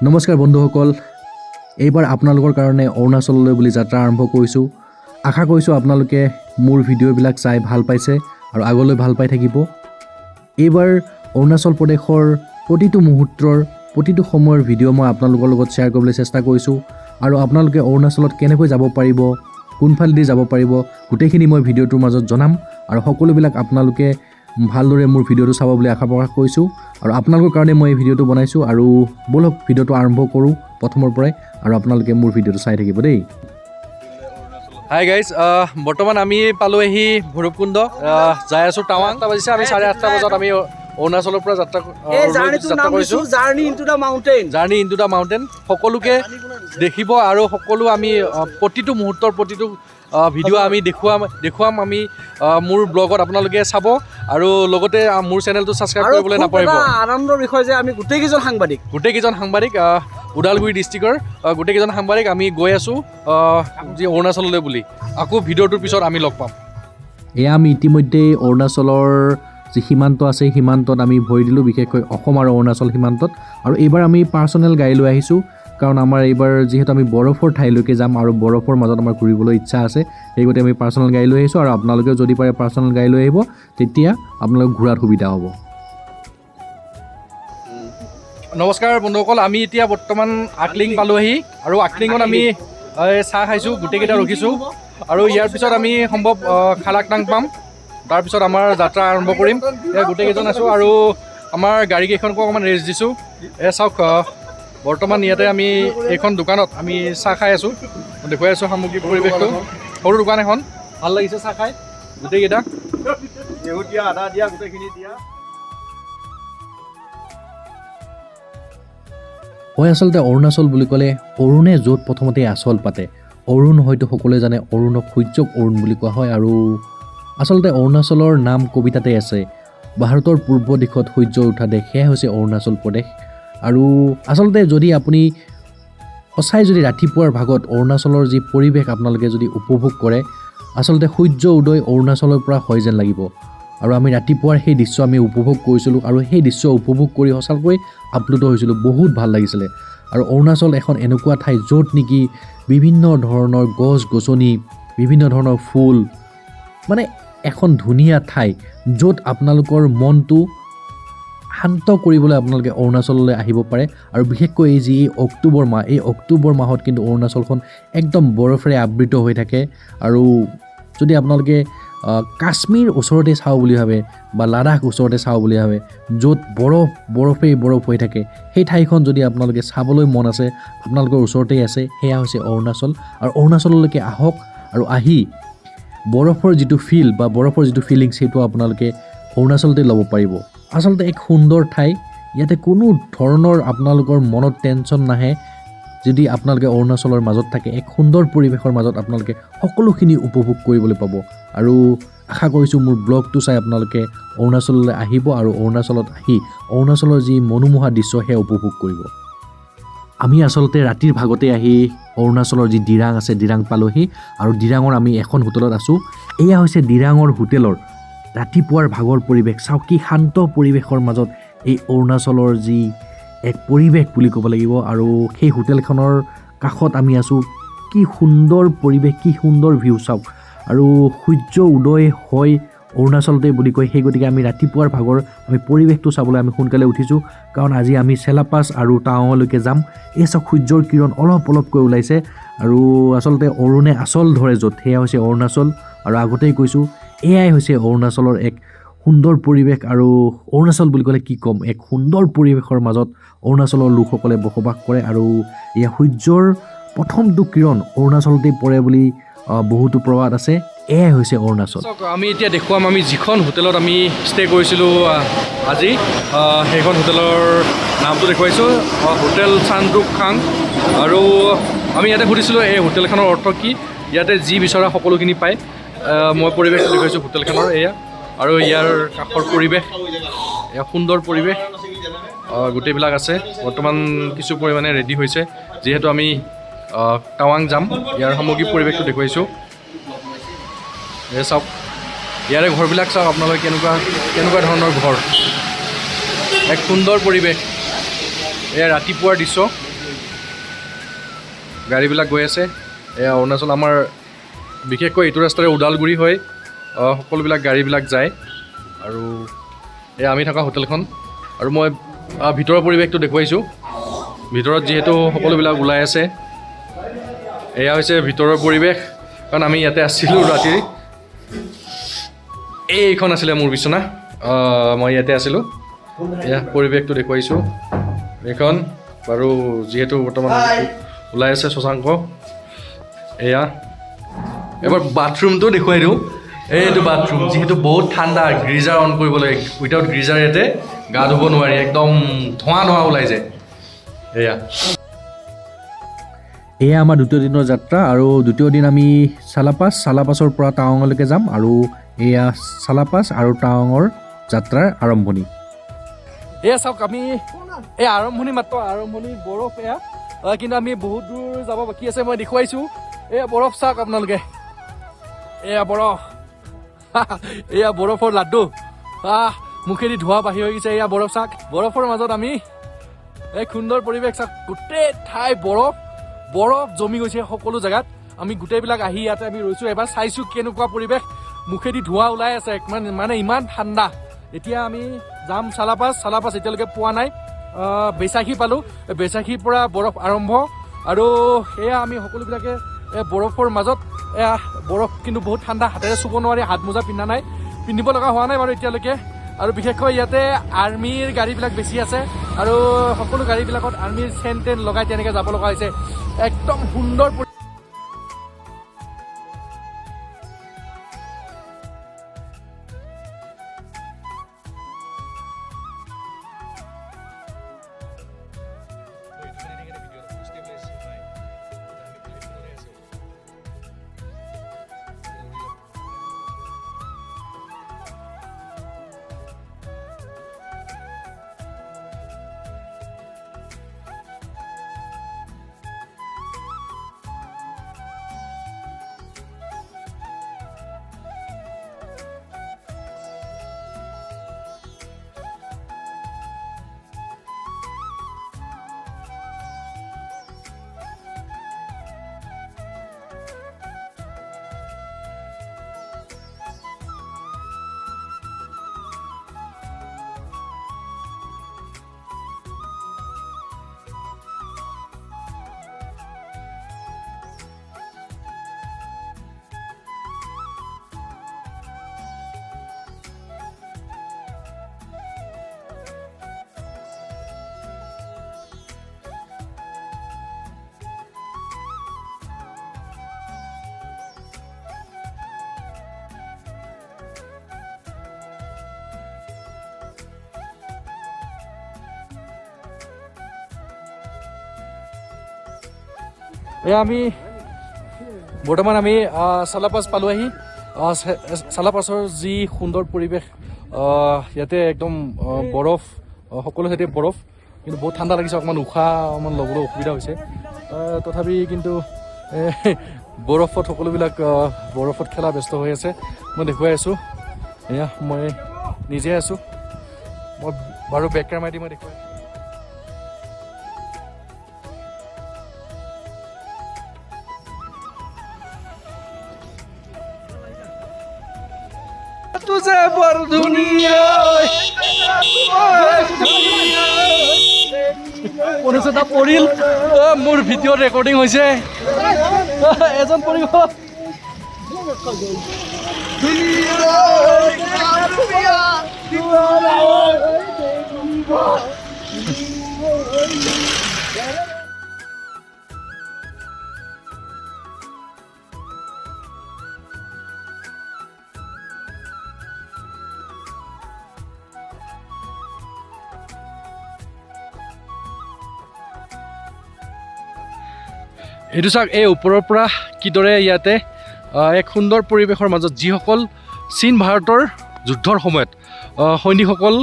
নমস্কাৰ বন্ধুসকল, এইবাৰ আপোনালোকৰ কাৰণে অৰুণাচললৈ বুলি যাত্ৰা আৰম্ভ কৰিছোঁ। আশা কৰিছোঁ আপোনালোকে মোৰ ভিডিঅ'বিলাক চাই ভাল পাইছে আৰু আগলৈ ভাল পাই থাকিব। এইবাৰ অৰুণাচল প্ৰদেশৰ প্ৰতিটো মুহূৰ্তৰ প্ৰতিটো সময়ৰ ভিডিঅ' মই আপোনালোকৰ লগত শ্বেয়াৰ কৰিবলৈ চেষ্টা কৰিছোঁ আৰু আপোনালোকে অৰুণাচলত কেনেকৈ যাব পাৰিব, কোনফালেদি যাব পাৰিব, গোটেইখিনি মই ভিডিঅ'টোৰ মাজত জনাম আৰু সকলোবিলাক আপোনালোকে ভালদৰে মোৰ ভিডিঅ'টো চাব বুলি আশা প্ৰকাশ কৰিছোঁ আৰু আপোনালোকৰ কাৰণে মই এই ভিডিঅ'টো বনাইছোঁ আৰু বলক ভিডিঅ'টো আৰম্ভ কৰোঁ প্ৰথমৰ পৰাই আৰু আপোনালোকে মোৰ ভিডিঅ'টো চাই থাকিব দেই। হাই গাইজ, বৰ্তমান আমি পালোহি ভৈৰৱকুণ্ড, যাই আছোঁ টাৱাং। বাজিছে আমি 8:30 বজাত আমি অৰুণাচলৰ পৰা যাত্ৰা কৰিছোঁ। জাৰ্ণি ইনটু দ্য মাউণ্টেইন সকলোকে দেখিব আৰু সকলো আমি প্ৰতিটো মুহূৰ্তৰ প্ৰতিটো ভিডিঅ' আমি দেখুৱাম আমি মোৰ ব্লগত আপোনালোকে চাব আৰু লগতে মোৰ চেনেলটো ছাবস্ক্ৰাইব কৰিবলৈ নাপাহৰিব। আনন্দৰ বিষয় যে আমি গোটেইকেইজন সাংবাদিক ওদালগুৰি ডিষ্ট্ৰিক্টৰ গোটেইকেইজন সাংবাদিক আমি গৈ আছোঁ যি অৰুণাচললৈ বুলি। আকৌ ভিডিঅ'টোৰ পিছত আমি লগ পাম। এয়া আমি ইতিমধ্যেই অৰুণাচলৰ যি সীমান্ত আছে সীমান্তত আমি ভৰি দিলোঁ, বিশেষকৈ অসম আৰু অৰুণাচল সীমান্তত। আৰু এইবাৰ আমি পাৰ্চনেল গাড়ী লৈ আহিছোঁ কাৰণ আমাৰ এইবাৰ যিহেতু আমি বৰফৰ ঠাইলৈকে যাম আৰু বৰফৰ মাজত আমাৰ ঘূৰিবলৈ ইচ্ছা আছে, সেই গতিকে আমি পাৰ্চনেল গাড়ী লৈ আহিছোঁ আৰু আপোনালোকেও যদি পাৰে পাৰ্চনেল গাড়ী লৈ আহিব, তেতিয়া আপোনালোক ঘূৰাত সুবিধা হ'ব। নমস্কাৰ বন্ধুসকল, আমি এতিয়া বৰ্তমান আকলিং পালোহি আৰু আকলিঙত আমি চাহ খাইছোঁ, গোটেইকেইটা ৰখিছোঁ আৰু ইয়াৰ পিছত আমি সম্ভৱ খালাকটাং পাম। তাৰপিছত আমাৰ যাত্ৰা আৰম্ভ কৰিম। গোটেইকেইজন আছোঁ আৰু আমাৰ গাড়ীকেইখনকো অকণমান ৰেষ্ট দিছোঁ। চাওক, বৰ্তমান ইয়াতে আমি এইখন দোকানত আমি চাহ খাই আছোঁ, দেখুৱাই আছোঁ সামগ্ৰিক পৰিৱেশটো। সৰু দোকান এখন, ভাল লাগিছে চাহ খাই গোটেইকেইটা। আদা দিয়া গোটেইখিনি দিয়া। হয়, আচলতে অৰুণাচল বুলি ক'লে অৰুণে য'ত প্ৰথমতে আচল পাতে। অৰুণ হয়তো সকলোৱে জানে, অৰুণক সূৰ্যক অৰুণ বুলি কোৱা হয় আৰু আচলতে অৰুণাচলৰ নাম কবিতাতে আছে, ভাৰতৰ পূৰ্ব দিশত সূৰ্য উঠা দেশ, সেয়া হৈছে অৰুণাচল প্ৰদেশ। আৰু আচলতে যদি আপুনি সঁচাই যদি ৰাতিপুৱাৰ ভাগত অৰুণাচলৰ যি পৰিৱেশ আপোনালোকে যদি উপভোগ কৰে, আচলতে সূৰ্য উদয় অৰুণাচলৰ পৰা হয় যেন লাগিব। আৰু আমি ৰাতিপুৱাৰ সেই দৃশ্য আমি উপভোগ কৰিছিলোঁ আৰু সেই দৃশ্য উপভোগ কৰি সঁচাকৈ আপ্লুত হৈছিলোঁ, বহুত ভাল লাগিছিলে। আৰু অৰুণাচল এখন এনেকুৱা ঠাই য'ত নেকি বিভিন্ন ধৰণৰ গছ গছনি, বিভিন্ন ধৰণৰ ফুল, মানে এখন ধুনীয়া ঠাই য'ত আপোনালোকৰ মনটো শান্ত কৰিবলৈ আপোনালোকে অৰুণাচললৈ আহিব পাৰে। আৰু বিশেষকৈ এই যি অক্টোবৰ মাহ, এই অক্টোবৰ মাহত কিন্তু অৰুণাচলখন একদম বৰফেৰে আবৃত হৈ থাকে। আৰু যদি আপোনালোকে কাশ্মীৰ ওচৰতে চাওঁ বুলি ভাবে বা লাডাখ ওচৰতে চাওঁ বুলি ভাবে, য'ত বৰফ হৈ থাকে, সেই ঠাইখন যদি আপোনালোকে চাবলৈ মন আছে, আপোনালোকৰ ওচৰতেই আছে, সেয়া হৈছে অৰুণাচল। আৰু অৰুণাচললৈকে আহক আৰু আহি বৰফৰ যিটো ফিল বা বৰফৰ যিটো ফিলিংছ, সেইটো আপোনালোকে অৰুণাচলতে ল'ব পাৰিব। আচলতে এক সুন্দৰ ঠাই, ইয়াতে কোনো ধৰণৰ আপোনালোকৰ মনত টেনশ্যন নাহে যদি আপোনালোকে অৰুণাচলৰ মাজত থাকে। এক সুন্দৰ পৰিৱেশৰ মাজত আপোনালোকে সকলোখিনি উপভোগ কৰিবলৈ পাব। আৰু আশা কৰিছোঁ মোৰ ব্লগটো চাই আপোনালোকে অৰুণাচললৈ আহিব আৰু অৰুণাচলত আহি অৰুণাচলৰ যি মনোমোহা দৃশ্য সেয়া উপভোগ কৰিব। আমি আচলতে ৰাতিৰ ভাগতে আহি অৰুণাচলৰ যি দিৰাং আছে, দিৰাং পালোহি আৰু দিৰাঙৰ আমি এখন হোটেলত আছোঁ। এয়া হৈছে দিৰাঙৰ হোটেলৰ ৰাতিপুৱাৰ ভাগৰ পৰিৱেশ। চাওক কি শান্ত পৰিৱেশৰ মাজত এই অৰুণাচলৰ যি এক পৰিৱেশ বুলি ক'ব লাগিব। আৰু সেই হোটেলখনৰ কাষত আমি আছোঁ, কি সুন্দৰ পৰিৱেশ, কি সুন্দৰ ভিউ চাওক। আৰু সূৰ্য উদয় হয় অৰুণাচলতে বুলি কয়, সেই গতিকে আমি ৰাতিপুৱাৰ ভাগৰ আমি পৰিৱেশটো চাবলৈ আমি সোনকালে উঠিছোঁ, কাৰণ আজি আমি চেলাপাছ আৰু টাৱাঙলৈকে যাম। এই চাওক সূৰ্যৰ কিৰণ অলপকৈ ওলাইছে আৰু আচলতে অৰুণে আচল ধৰে য'ত, সেয়া হৈছে অৰুণাচল। আৰু আগতেই কৈছোঁ, এয়াই হৈছে অৰুণাচলৰ এক সুন্দৰ পৰিৱেশ। আৰু অৰুণাচল বুলি ক'লে কি ক'ম, এক সুন্দৰ পৰিৱেশৰ মাজত অৰুণাচলৰ লোকসকলে বসবাস কৰে। আৰু এয়া সূৰ্যৰ প্ৰথমটো কিৰণ অৰুণাচলতেই পৰে বুলি বহুতো প্ৰবাদ আছে। এয়াই হৈছে অৰুণাচল। আমি এতিয়া দেখুৱাম আমি যিখন হোটেলত আমি ষ্টে কৰিছিলোঁ আজি, সেইখন হোটেলৰ নামটো দেখুৱাইছোঁ, হোটেল চানড্ৰুক খাং। আৰু আমি ইয়াতে সুধিছিলোঁ এই হোটেলখনৰ অৰ্থ কি, ইয়াতে যি বিচৰা সকলোখিনি পায়। মই পৰিৱেশটো দেখুৱাইছোঁ হোটেলখনৰ এয়া, আৰু ইয়াৰ কাষৰ পৰিৱেশ, এয়া সুন্দৰ পৰিৱেশ গোটেইবিলাক আছে। বৰ্তমান কিছু পৰিমাণে ৰেডি হৈছে, যিহেতু আমি টাৱাং যাম। ইয়াৰ সামগ্ৰিক পৰিৱেশটো দেখুৱাইছোঁ। এই চাওক, ইয়াৰে ঘৰবিলাক চাওক আপোনালোকে কেনেকুৱা ধৰণৰ ঘৰ, এক সুন্দৰ পৰিৱেশ। এয়া ৰাতিপুৱাৰ দৃশ্য। গাড়ীবিলাক গৈ আছে এয়া অৰুণাচল আমাৰ বিশেষকৈ এইটো ৰাস্তাৰে ওদালগুৰি হৈ সকলোবিলাক গাড়ীবিলাক যায় আৰু এয়া আমি থকা হোটেলখন আৰু মই ভিতৰৰ পৰিৱেশটো দেখুৱাইছোঁ ভিতৰত যিহেতু সকলোবিলাক ওলাই আছে এয়া হৈছে ভিতৰৰ পৰিৱেশ কাৰণ আমি ইয়াতে আছিলোঁ ৰাতি এইখন আছিলে মোৰ বিচনা মই ইয়াতে আছিলোঁ এয়া পৰিৱেশটো দেখুৱাইছোঁ এইখন বাৰু যিহেতু বৰ্তমান ওলাই আছে শশাংক এয়া এবাৰ বাথৰুমটো দেখুৱাই দিওঁ এইটো বাথৰুম যিহেতু বহুত ঠাণ্ডা গ্ৰিজাৰ অন কৰিব লাগে উইথাউট গ্ৰিজাৰ ইয়াতে গা ধুব নোৱাৰি একদম ধোঁৱা ওলাই যায় এয়া আমাৰ দ্বিতীয় দিনৰ যাত্ৰা আৰু দ্বিতীয় দিন আমি চালাপাছৰ পৰা টাৱাঙলৈকে যাম আৰু এয়া চালাপাছ আৰু টাৱাঙৰ যাত্ৰাৰ আৰম্ভণি এয়া চাওক আমি এই আৰম্ভণি মাত্ৰ আৰম্ভণি বৰফ এয়া কিন্তু আমি বহুত দূৰ যাব বাকী আছে মই দেখুৱাইছোঁ এয়া বৰফ চাওক আপোনালোকে এয়া বৰফ এয়া বৰফৰ লাড্ডু মুখেদি ধোঁৱা বাঢ়ি হৈ গৈছে এয়া বৰফ চাওক বৰফৰ মাজত আমি এক সুন্দৰ পৰিৱেশ চাওক গোটেই ঠাই বৰফ জমি গৈছে সকলো জেগাত আমি গোটেইবিলাক আহি ইয়াতে আমি ৰৈছোঁ এবাৰ চাইছোঁ কেনেকুৱা পৰিৱেশ মুখেদি ধোঁৱা ওলাই আছে মানে ইমান ঠাণ্ডা এতিয়া আমি যাম চালাপাছ এতিয়ালৈকে পোৱা নাই বেচাখি পালোঁ বেচাখিৰ পৰা বৰফ আৰম্ভ আৰু এয়া আমি সকলোবিলাকে বৰফৰ মাজত এয়া বৰফ কিন্তু বহুত ঠাণ্ডা হাতেৰে চুব নোৱাৰি হাত মোজা পিন্ধা নাই পিন্ধিব লগা হোৱা নাই বাৰু এতিয়ালৈকে আৰু বিশেষকৈ ইয়াতে আৰ্মিৰ গাড়ীবিলাক বেছি আছে আৰু সকলো গাড়ীবিলাকত আৰ্মিৰ চেন লগাই তেনেকৈ যাব লগা হৈছে একদম সুন্দৰ এয়া আমি বৰ্তমান আমি চালাপাছ পালোঁ আহি চালাপাছৰ যি সুন্দৰ পৰিৱেশ ইয়াতে একদম বৰফ সকলো ঠাইতে বৰফ কিন্তু বহুত ঠাণ্ডা লাগিছে অকণমান উশাহ অকণমান ল'বলৈ অসুবিধা হৈছে তথাপি কিন্তু বৰফত সকলোবিলাক বৰফত খেলা ব্যস্ত হৈ আছে মই দেখুৱাই আছোঁ এয়া মই নিজে আছোঁ মই বাৰু বেক কেমেৰা দি মই দেখুৱাই तुझे पर दुनिया পৰিচয়টা পৰিল মোৰ ভিডিঅ' ৰেকৰ্ডিং হৈছে এজন পৰিব এইটো চাওক এই ওপৰৰ পৰা কিদৰে ইয়াতে এক সুন্দৰ পৰিৱেশৰ মাজত যিসকল চীন ভাৰতৰ যুদ্ধৰ সময়ত সৈনিকসকল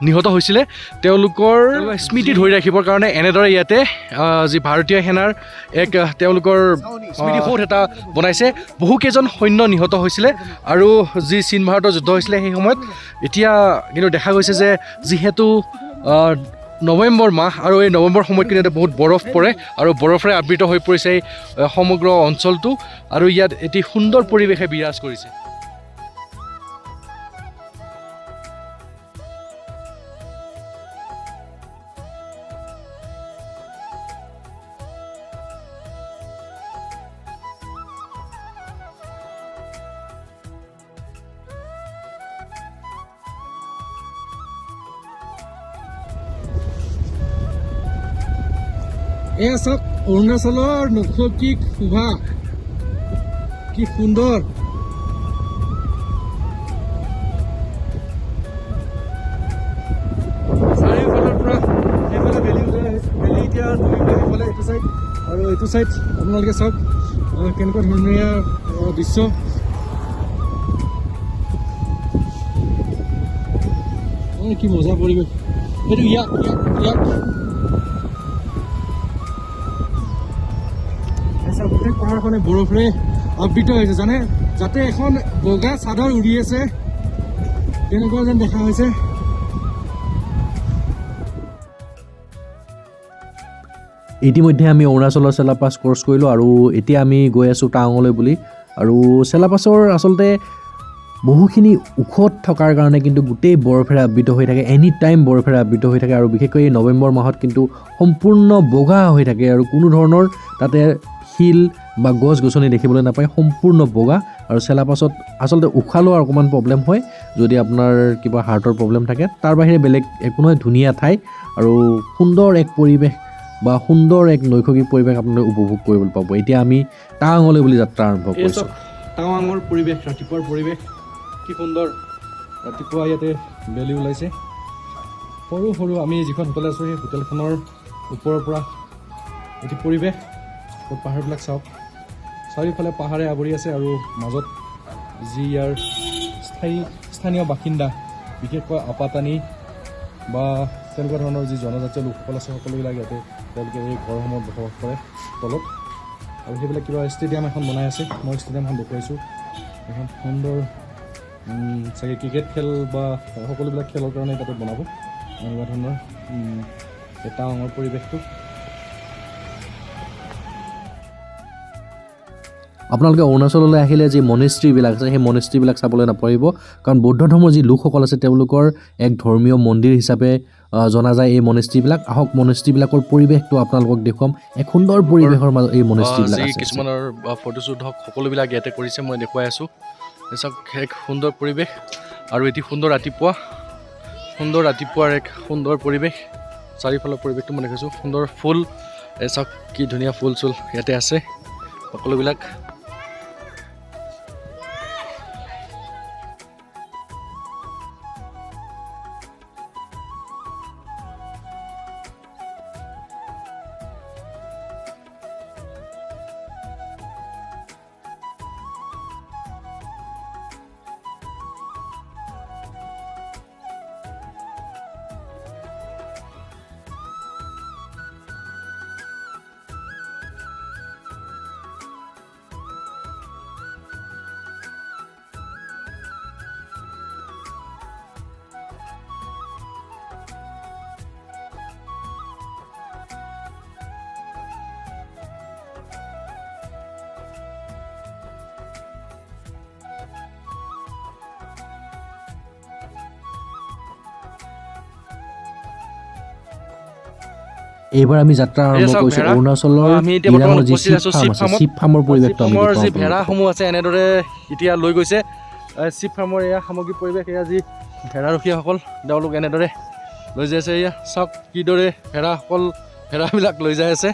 নিহত হৈছিলে তেওঁলোকৰ স্মৃতি ধৰি ৰাখিবৰ কাৰণে এনেদৰে ইয়াতে যি ভাৰতীয় সেনাৰ এক তেওঁলোকৰ স্মৃতিসৌধ এটা বনাইছে বহুকেইজন সৈন্য নিহত হৈছিলে আৰু যি চীন ভাৰতৰ যুদ্ধ হৈছিলে সেই সময়ত এতিয়া কিন্তু দেখা গৈছে যে যিহেতু নৱেম্বৰ মাহ আৰু এই নৱেম্বৰ সময়ত কিন্তু বহুত বৰফ পৰে আৰু বৰফেৰে আবৃত হৈ পৰিছে এই সমগ্ৰ অঞ্চলটো আৰু ইয়াত এটি সুন্দৰ পৰিৱেশে বিৰাজ কৰিছে এয়া চাওক অৰুণাচলৰ নৈসৰ্গিক শোভা কি সুন্দৰ চাৰিওফালৰ পৰা সেইফালে বেলি এতিয়া সেইফালে এইটো চাইড আৰু এইটো চাইড আপোনালোকে চাওক কেনেকুৱা ধুনীয়া দৃশ্য কি মজা পৰিৱেশ এইটো ইয়াক গোটেই পাহাৰখনে বৰফেৰে আবৃত হৈছে জানে যাতে এখন বগা চাদৰ উৰি আছে তেনেকুৱা যেন দেখা হৈছে ইতিমধ্যে আমি অৰুণাচলৰ চেলাপাছ ক্ৰছ কৰিলোঁ আৰু এতিয়া আমি গৈ আছোঁ টাৱাঙলৈ বুলি আৰু চেলাপাছৰ আচলতে বহুখিনি ওখত থকাৰ কাৰণে কিন্তু গোটেই বৰফেৰে আবৃত হৈ থাকে এনি টাইম বৰফেৰে আবৃত হৈ থাকে আৰু বিশেষকৈ এই নৱেম্বৰ মাহত কিন্তু সম্পূৰ্ণ বগা হৈ থাকে আৰু কোনো ধৰণৰ তাতে শিল বা গছ গছনি দেখিবলৈ নাপায় সম্পূৰ্ণ বগা আৰু চেলাপাছত আচলতে উশাহ লোৱাৰ অকণমান প্ৰব্লেম হয় যদি আপোনাৰ কিবা হাৰ্টৰ প্ৰব্লেম থাকে তাৰ বাহিৰে বেলেগ একো নহয় ধুনীয়া ঠাই আৰু সুন্দৰ এক পৰিৱেশ বা সুন্দৰ এক নৈসৰ্গিক পৰিৱেশ আপোনালোকে উপভোগ কৰিবলৈ পাব এতিয়া আমি টাৱাঙলৈ বুলি যাত্ৰা আৰম্ভ কৰিছোঁ টাৱাঙৰ পৰিৱেশ ৰাতিপুৱাৰ পৰিৱেশ কি সুন্দৰ ৰাতিপুৱা ইয়াতে বেলি ওলাইছে সৰু সৰু আমি যিখন হোটেল আছোঁ সেই হোটেলখনৰ ওপৰৰ পৰা এটি পৰিৱেশ পাহাৰবিলাক চাওক চাৰিওফালে পাহাৰে আৱৰি আছে আৰু মাজত যি ইয়াৰ স্থানীয় বাসিন্দা বিশেষকৈ আপাতানি বা তেনেকুৱা ধৰণৰ যি জনজাতীয় লোকসকল আছে সকলোবিলাক ইয়াতে তেওঁলোকে এই ঘৰসমূহত বসবাস কৰে তলত আৰু সেইবিলাক কিবা ষ্টেডিয়াম এখন বনাই আছে মই ষ্টেডিয়ামখন দেখুৱাইছোঁ এখন সুন্দৰ চাগে ক্ৰিকেট খেল বা সকলোবিলাক খেলৰ কাৰণে তাতে বনাব এনেকুৱা ধৰণৰ টাৱাঙৰ পৰিৱেশটো আপোনালোকে অৰুণাচললৈ আহিলে যি মনেষ্ট্ৰীবিলাক আছে সেই মনেষ্ট্ৰীবিলাক চাবলৈ নাপাৰিব কাৰণ বৌদ্ধ ধৰ্মৰ যি লোকসকল আছে তেওঁলোকৰ এক ধৰ্মীয় মন্দিৰ হিচাপে জনা যায় এই মনেষ্ট্ৰীবিলাক আহক মনেষ্ট্ৰীবিলাকৰ পৰিৱেশটো আপোনালোকক দেখুৱাম এক সুন্দৰ পৰিৱেশৰ মাজত এই মনেষ্ট্ৰীবিলাক আছে কিছুমানৰ ফটোশ্বুট হওক সকলোবিলাক ইয়াতে কৰিছে মই দেখুৱাই আছোঁ চাওক এক সুন্দৰ পৰিৱেশ আৰু এটি সুন্দৰ ৰাতিপুৱাৰ এক সুন্দৰ পৰিৱেশ চাৰিওফালৰ পৰিৱেশটো মই দেখিছোঁ সুন্দৰ ফুল চাওক কি ধুনীয়া ফুল চুল ইয়াতে আছে সকলোবিলাক এইবাৰ আমি যাত্ৰা আৰম্ভ কৰিছোঁ অৰুণাচলৰ ইৰাঙৰ যি চিপ ফাৰ্মৰ পৰিৱেশটো আমি যি ভেড়াসমূহ আছে এনেদৰে এতিয়া লৈ গৈছে চিপ ফাৰ্মৰ এয়া সামগ্ৰিক পৰিৱেশ এয়া যি ভেড়াৰখীয়াসকল তেওঁলোক এনেদৰে লৈ যাই আছে এয়া চাওক কিদৰে ভেড়াবিলাক লৈ যাই আছে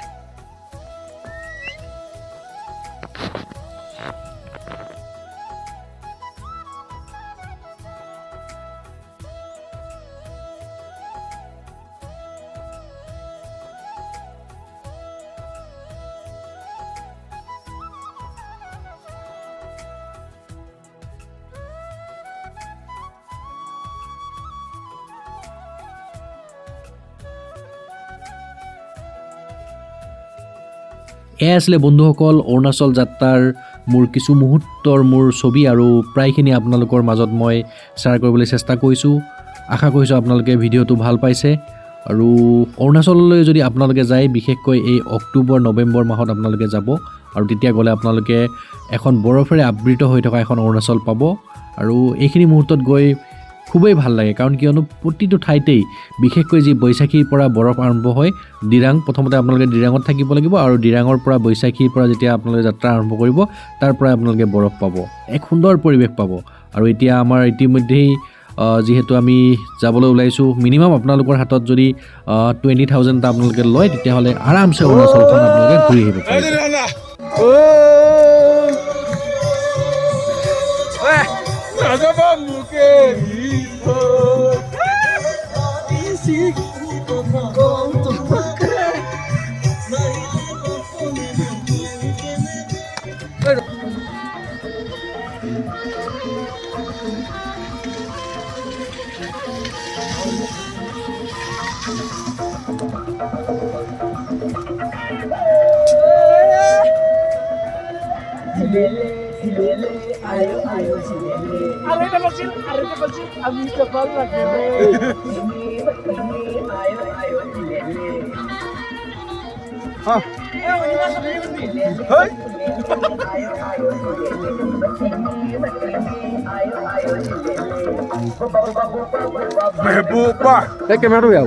এয়া আছিলে বন্ধুসকল অৰুণাচল যাত্ৰাৰ মোৰ কিছু মুহূৰ্তৰ মোৰ ছবি আৰু প্ৰায়খিনি আপোনালোকৰ মাজত মই শ্বেয়াৰ কৰিবলৈ চেষ্টা কৰিছোঁ আশা কৰিছোঁ আপোনালোকে ভিডিঅ'টো ভাল পাইছে আৰু অৰুণাচললৈ যদি আপোনালোকে যায় বিশেষকৈ এই অক্টোবৰ নৱেম্বৰ মাহত আপোনালোকে যাব আৰু তেতিয়া গ'লে আপোনালোকে এখন বৰফেৰে আবৃত হৈ থকা এখন অৰুণাচল পাব আৰু এইখিনি মুহূৰ্তত গৈ খুবেই ভাল লাগে কাৰণ কিয়নো প্ৰতিটো ঠাইতেই বিশেষকৈ যি বৈশাখীৰ পৰা বৰফ আৰম্ভ হয় ডিৰাং প্ৰথমতে আপোনালোকে ডিৰাঙত থাকিব লাগিব আৰু ডিৰাঙৰ পৰা বৈশাখীৰ পৰা যেতিয়া আপোনালোকে যাত্ৰা আৰম্ভ কৰিব তাৰ পৰাই আপোনালোকে বৰফ পাব এক সুন্দৰ পৰিৱেশ পাব আৰু এতিয়া আমাৰ ইতিমধ্যেই যিহেতু আমি যাবলৈ ওলাইছোঁ মিনিমাম আপোনালোকৰ হাতত যদি 20,000 এটা আপোনালোকে লয় তেতিয়াহ'লে আৰামছে অৰুণাচলখন আপোনালোকে ঘূৰি আহিব পাৰিব Areta kecil, abis kepal lagi. Ah. Mehbub Pak. Kamera ya.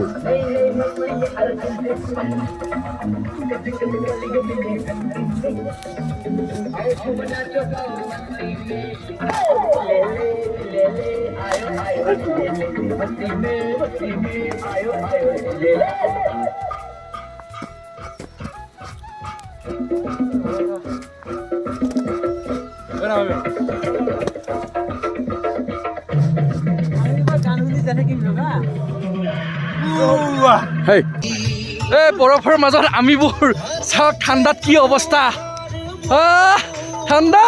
Hey. বৰফৰ মাজত আমিবোৰ চাওক ঠাণ্ডাত কি অৱস্থা ঠাণ্ডা